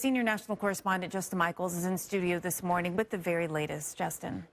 Senior national correspondent Justin Michaels is in studio this morning with the very latest. Justin.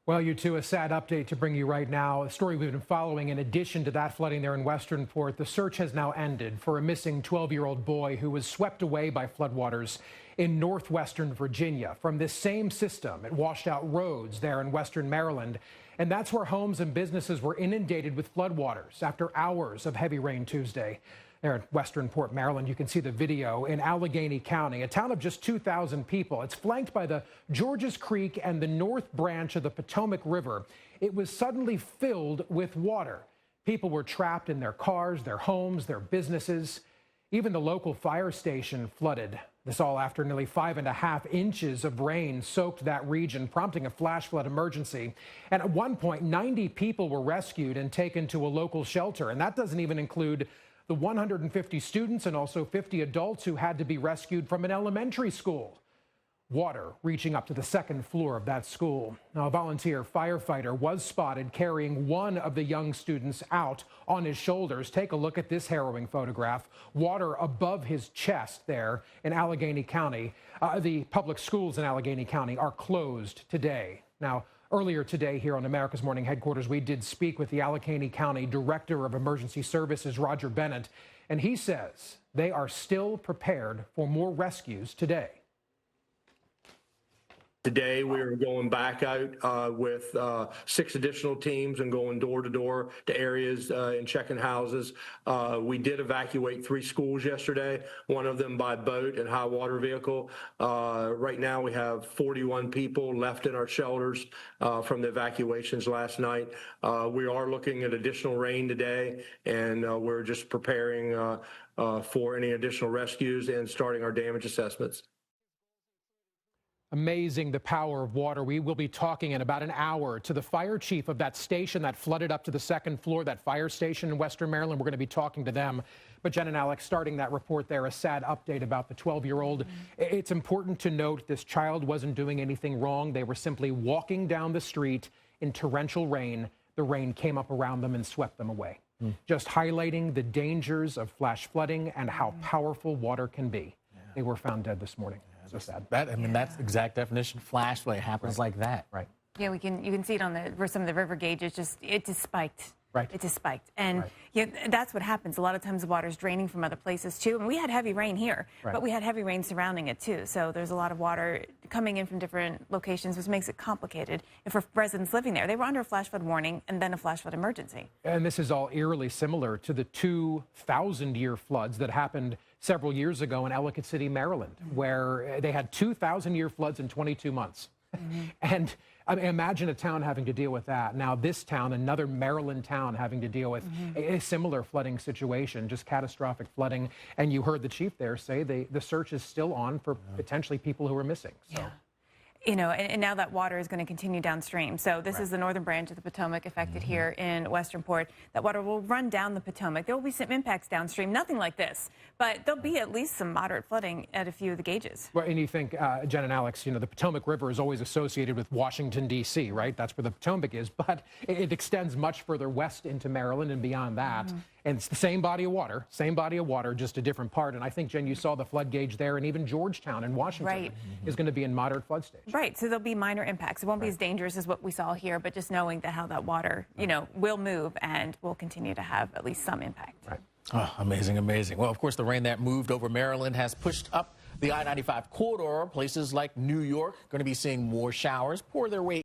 Well, you two, a sad update to bring you right now. A story we've been following. In addition to that flooding there in Westernport, the search has now ended for a missing 12-year-old boy who was swept away by floodwaters in northwestern Virginia. From this same system, it washed out roads there in western Maryland. And that's where homes and businesses were inundated with floodwaters after hours of heavy rain Tuesday. There at Westernport, Maryland, you can see the video in Allegheny County, a town of just 2,000 people. It's flanked by the Georges Creek and the North Branch of the Potomac River. It was suddenly filled with water. People were trapped in their cars, their homes, their businesses. Even the local fire station flooded. This all after nearly 5.5 inches of rain soaked that region, prompting a flash flood emergency. And at one point, 90 people were rescued and taken to a local shelter. And that doesn't even include the 150 students and also 50 adults who had to be rescued from an elementary school. Water reaching up to the second floor of that school. Now, a volunteer firefighter was spotted carrying one of the young students out on his shoulders. Take a look at this harrowing photograph. Water above his chest there in Allegheny County. The public schools in Allegheny County are closed today. Now, earlier today here on America's Morning Headquarters, we did speak with the Allegheny County Director of Emergency Services, Roger Bennett, and he says they are still prepared for more rescues today. Today, we are going back out with 6 additional teams and going door to door to areas and checking houses. We did evacuate 3 schools yesterday, one of them by boat and high water vehicle. Right now, we have 41 people left in our shelters from the evacuations last night. We are looking at additional rain today, and we're just preparing for any additional rescues and starting our damage assessments. Amazing, the power of water. We will be talking in about an hour to the fire chief of that station that flooded up to the second floor, that fire station in Western Maryland. We're going to be talking to them. But Jen and Alex, starting that report there, a sad update about the 12-year-old. It's important to note this child wasn't doing anything wrong. They were simply walking down the street in torrential rain. The rain came up around them and swept them away. Just highlighting the dangers of flash flooding and how powerful water can be. They were found dead this morning. So sad. That's the exact definition. Flash flood happens like that. Right. Yeah, you can see it on where some of the river gauges it just spiked. Right. It just spiked. And that's what happens. A lot of times the water's draining from other places too. And we had heavy rain here, but we had heavy rain surrounding it too. So there's a lot of water coming in from different locations, which makes it complicated. And for residents living there, they were under a flash flood warning and then a flash flood emergency. And this is all eerily similar to the 2,000-year floods that happened several years ago in Ellicott City, Maryland, where they had 2,000-year floods in 22 months. And I mean, imagine a town having to deal with that. Now this town, another Maryland town, having to deal with a similar flooding situation, just catastrophic flooding. And you heard the chief there say the search is still on for potentially people who are missing. So. Yeah. You know, and now that water is going to continue downstream. So this is the northern branch of the Potomac affected here in Westernport. That water will run down the Potomac. There will be some impacts downstream, nothing like this, but there'll be at least some moderate flooding at a few of the gauges. Well, and you think, Jen and Alex, you know, the Potomac River is always associated with Washington, D.C., right? That's where the Potomac is, but it extends much further west into Maryland and beyond that. And it's the same body of water, just a different part. And I think, Jen, you saw the flood gauge there, and even Georgetown in Washington is going to be in moderate flood stage. Right, so there'll be minor impacts. It won't be as dangerous as what we saw here, but just knowing that how that water, you know, will move and will continue to have at least some impact. Right. Oh, amazing, amazing. Well, of course, the rain that moved over Maryland has pushed up the I-95 corridor. Places like New York going to be seeing more showers pour their way